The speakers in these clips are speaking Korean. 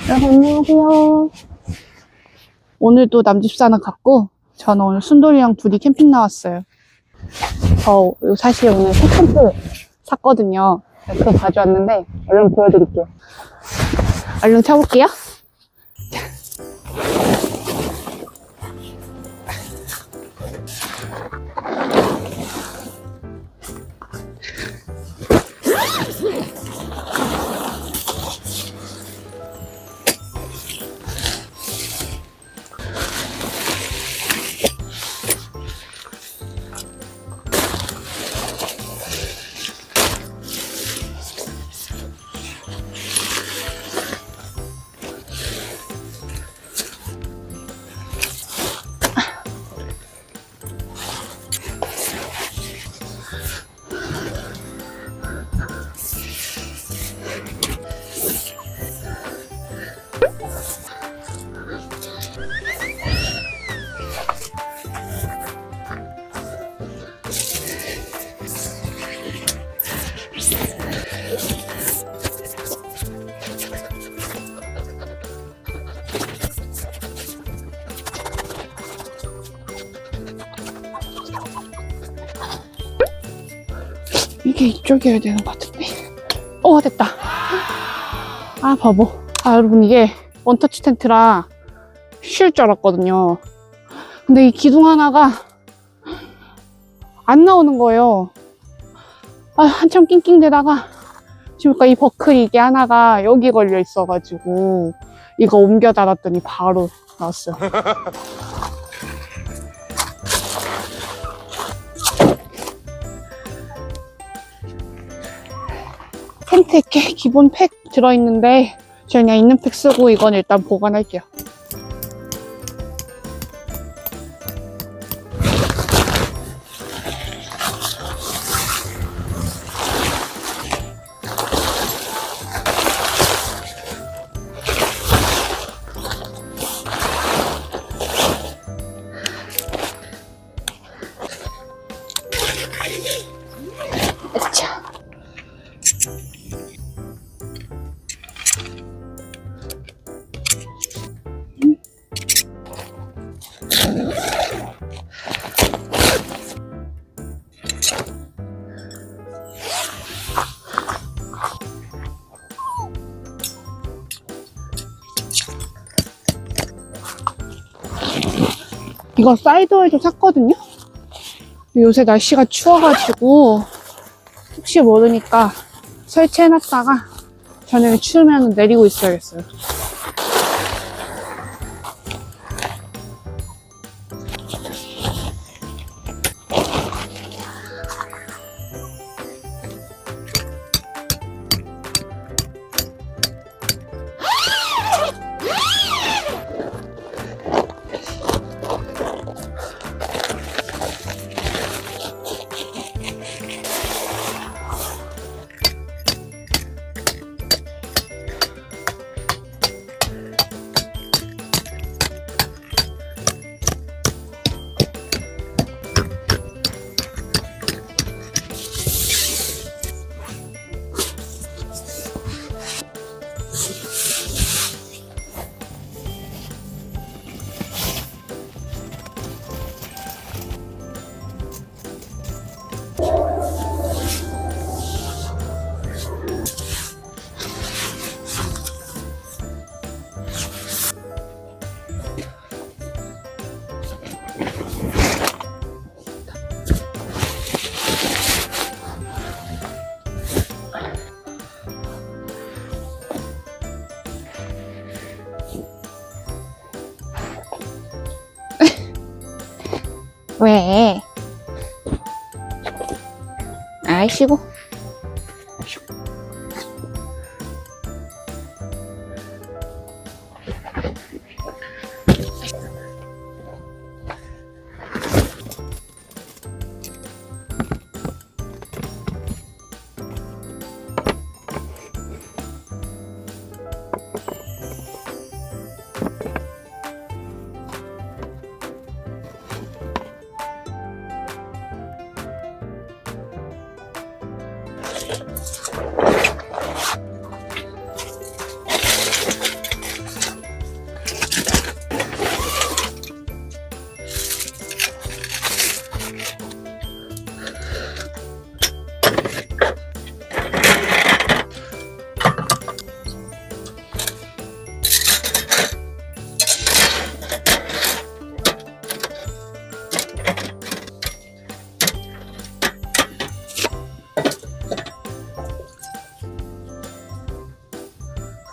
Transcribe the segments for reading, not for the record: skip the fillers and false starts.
안녕하세요. 오늘도 남집사는 갔고, 저는 오늘 순돌이랑 둘이 캠핑 나왔어요. 저 사실 오늘 새 캠프 샀거든요. 그거 가져왔는데, 얼른 보여드릴게요. 얼른 쳐볼게요. 이게 이쪽이어야 되는 것 같은데. 됐다. 아, 바보. 여러분, 이게 원터치 텐트라 쉴 줄 알았거든요. 근데 이 기둥 하나가 안 나오는 거예요. 한참 낑낑대다가 지금 이 버클 이게 하나가 여기 걸려 있어가지고 이거 옮겨 달았더니 바로 나왔어요. 텐트에 기본 팩 들어있는데 저 그냥 있는 팩 쓰고 이건 일단 보관할게요. 자. 이거 사이드월도 샀거든요? 요새 날씨가 추워가지고 혹시 모르니까 설치해놨다가 저녁에 추우면 내리고 있어야겠어요. 왜? 아이씨고.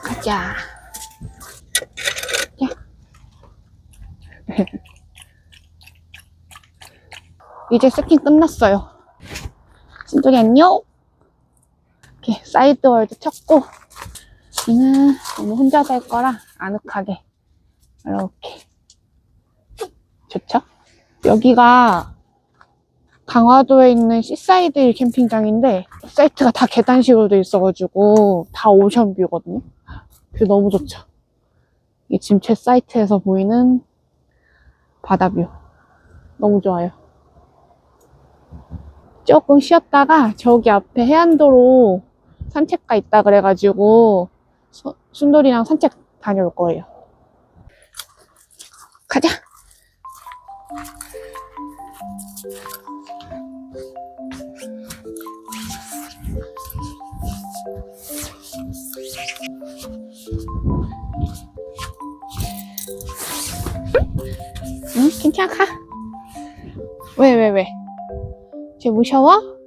가자. 야. 이제 세팅 끝났어요. 순돌이 안녕. 이렇게 사이드 월드 쳤고, 얘는 너무 혼자 살 거라 아늑하게 이렇게 좋죠? 여기가 강화도에 있는 시사이드 캠핑장인데 사이트가 다 계단식으로 돼 있어가지고 다 오션뷰거든요. 뷰 너무 좋죠. 이게 지금 제 사이트에서 보이는 바다뷰 너무 좋아요. 조금 쉬었다가 저기 앞에 해안도로 산책가 있다 그래가지고 순돌이랑 산책 다녀올 거예요. 가자. 응? 괜찮아, 가. 왜? 쟤 무서워?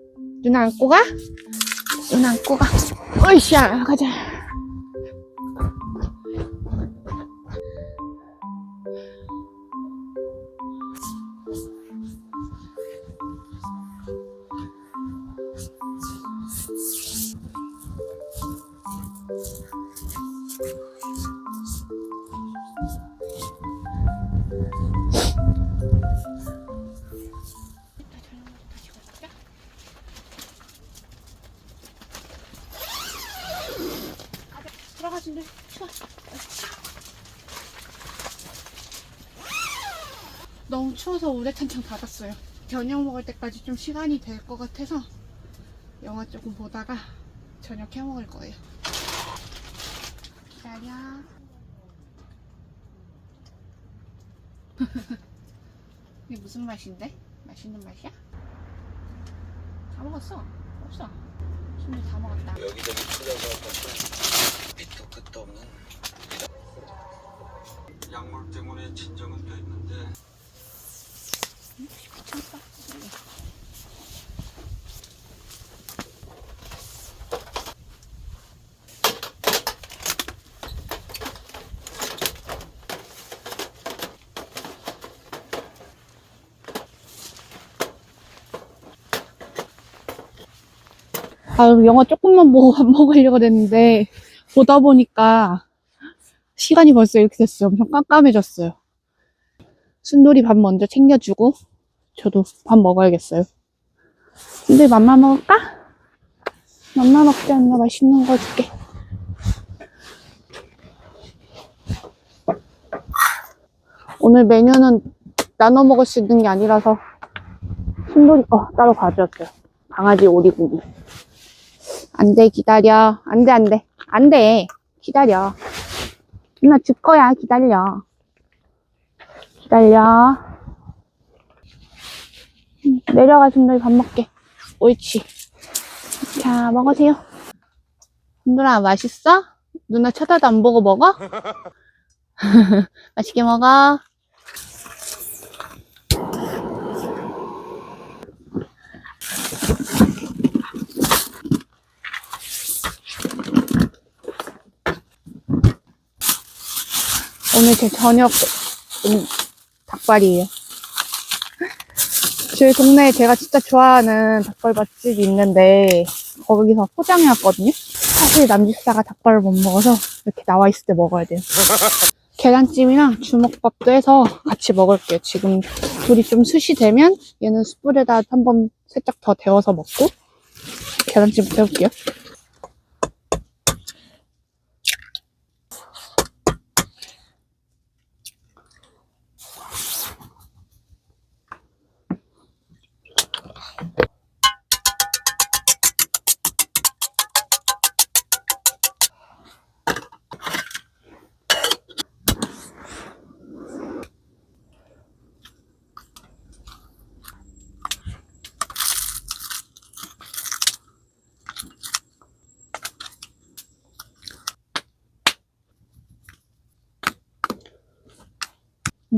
누나 안고 가? 누나 안고 가. 어이씨야, 가자. 들어가신대. 추워. 너무 추워서 우레탄창 닫았어요. 저녁 먹을 때까지 좀 시간이 될 것 같아서 영화 조금 보다가 저녁 해 먹을 거예요. 기다려. 이게 무슨 맛인데? 맛있는 맛이야? 다 먹었어. 없어. 순이 다 먹었다. 여기저기 찾아서 밑도 끝도 없는 약물 때문에 진정은 돼 있는데 참았어. 영화 조금만 보고 밥 먹으려고 했는데 보다 보니까 시간이 벌써 이렇게 됐어요. 엄청 깜깜해졌어요. 순돌이 밥 먼저 챙겨주고 저도 밥 먹어야겠어요. 순돌이 맘마 먹을까? 맘마 먹지 않나? 맛있는 거 줄게. 오늘 메뉴는 나눠 먹을 수 있는 게 아니라서 순돌이 거 따로 가져왔어요. 강아지 오리고기. 안 돼, 기다려. 안 돼. 기다려. 누나 줄 거야. 기다려. 내려가, 순돌이 밥 먹게. 옳지. 자, 먹으세요. 순돌아, 맛있어? 누나 쳐다도 안 보고 먹어? 맛있게 먹어. 오늘 제 저녁 닭발이에요. 저희 동네에 제가 진짜 좋아하는 닭발 맛집이 있는데 거기서 포장해 왔거든요. 사실 남집사가 닭발을 못 먹어서 이렇게 나와 있을 때 먹어야 돼요. 계란찜이랑 주먹밥도 해서 같이 먹을게요. 지금 둘이 좀 숯이 되면 얘는 숯불에다 한번 살짝 더 데워서 먹고 계란찜부터 해볼게요.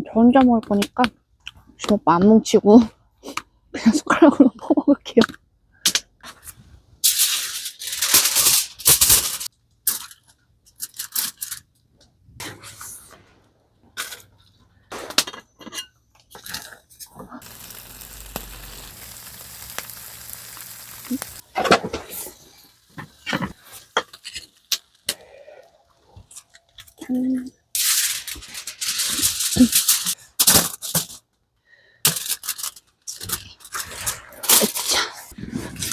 저 혼자 먹을 거니까 주먹밥 안 뭉치고 그냥 숟가락으로 퍼먹을게요.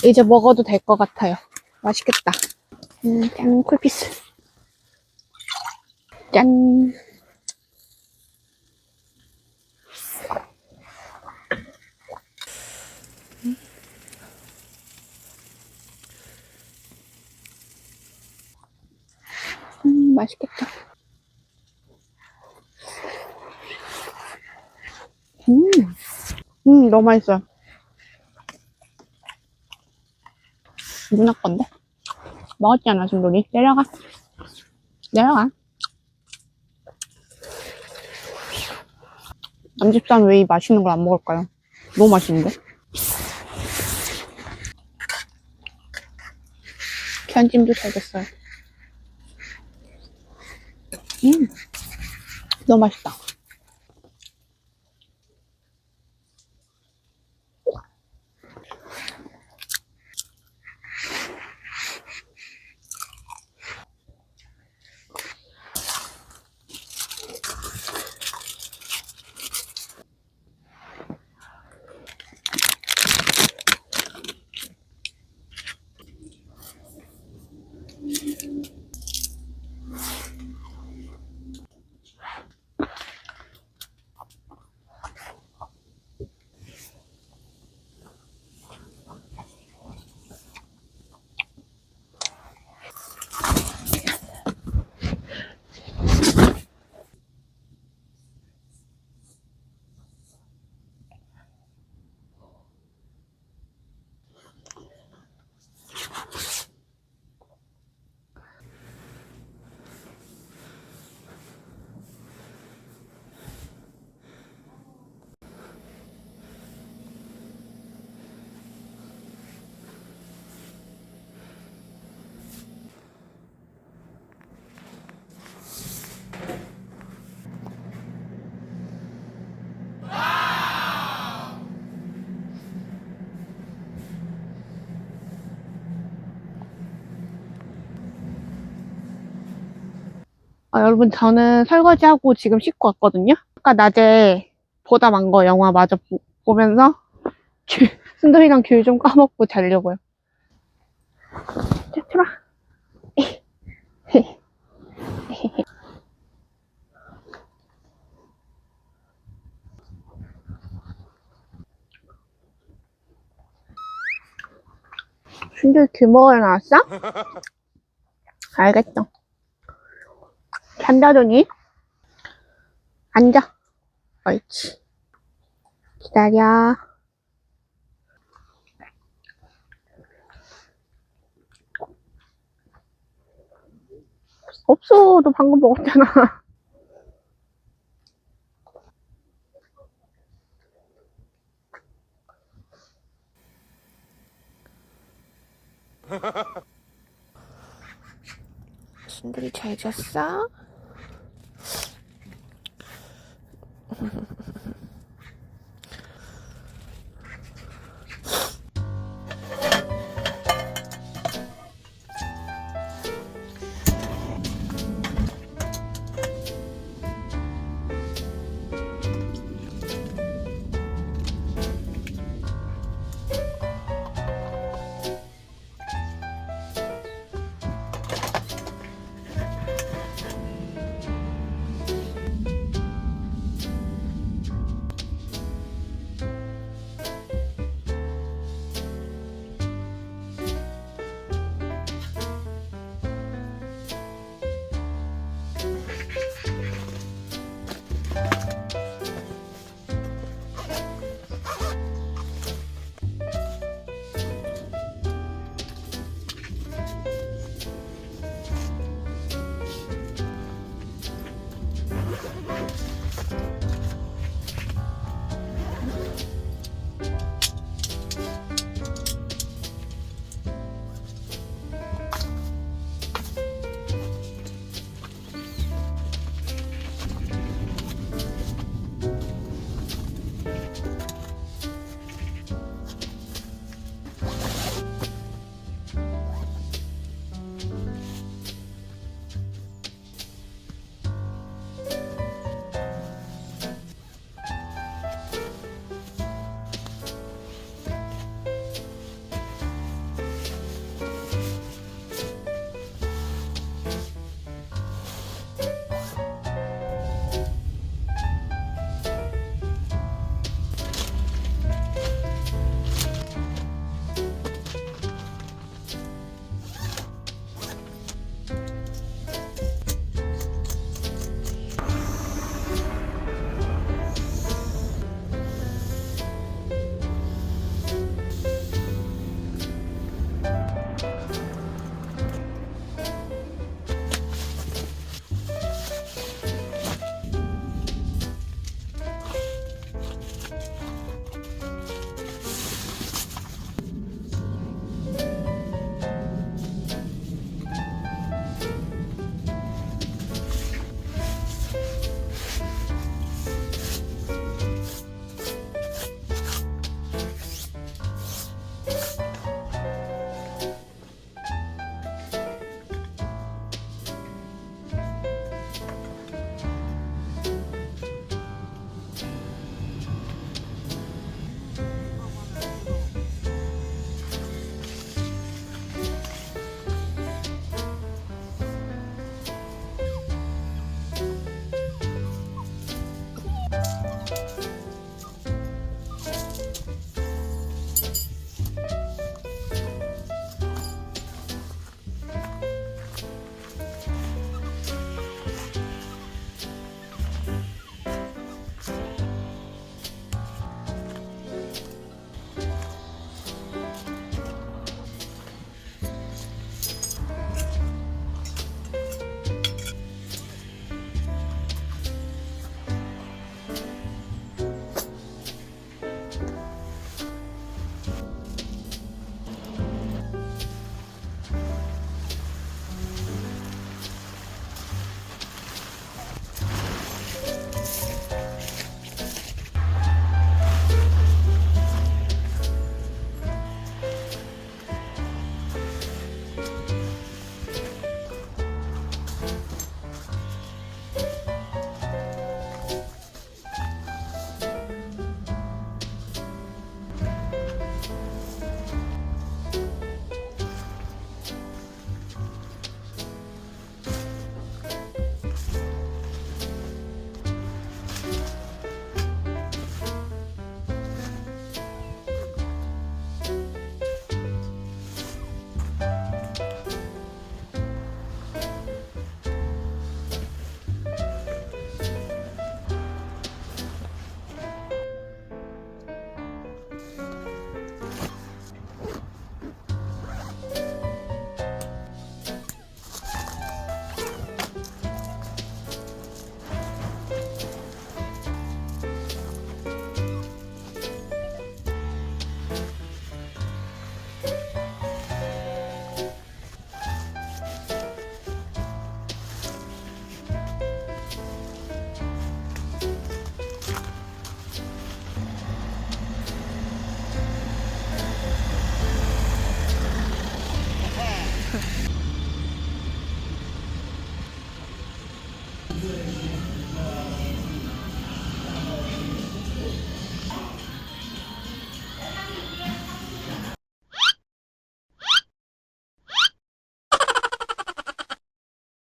이제 먹어도 될 것 같아요. 맛있겠다. 짠, 쿨피스. 짠. 맛있겠다. 너무 맛있어요. 누나 건데? 먹었잖아, 순돌이. 내려가. 내려가. 남집산 왜 이 맛있는 걸 안 먹을까요? 너무 맛있는데? 계란찜도 잘 됐어요. 너무 맛있다. 여러분, 저는 설거지하고 지금 씻고 왔거든요. 아까 낮에 보다 만 거 영화 마저 보면서 순돌이랑 귤 좀 까먹고 자려고요. 자, 들어와. 순돌이 귤 먹으러 나왔어? 알겠어. 잔다더니 앉아. 옳지. 기다려. 없어. 너 방금 먹었잖아. 순돌이 잘 잤어?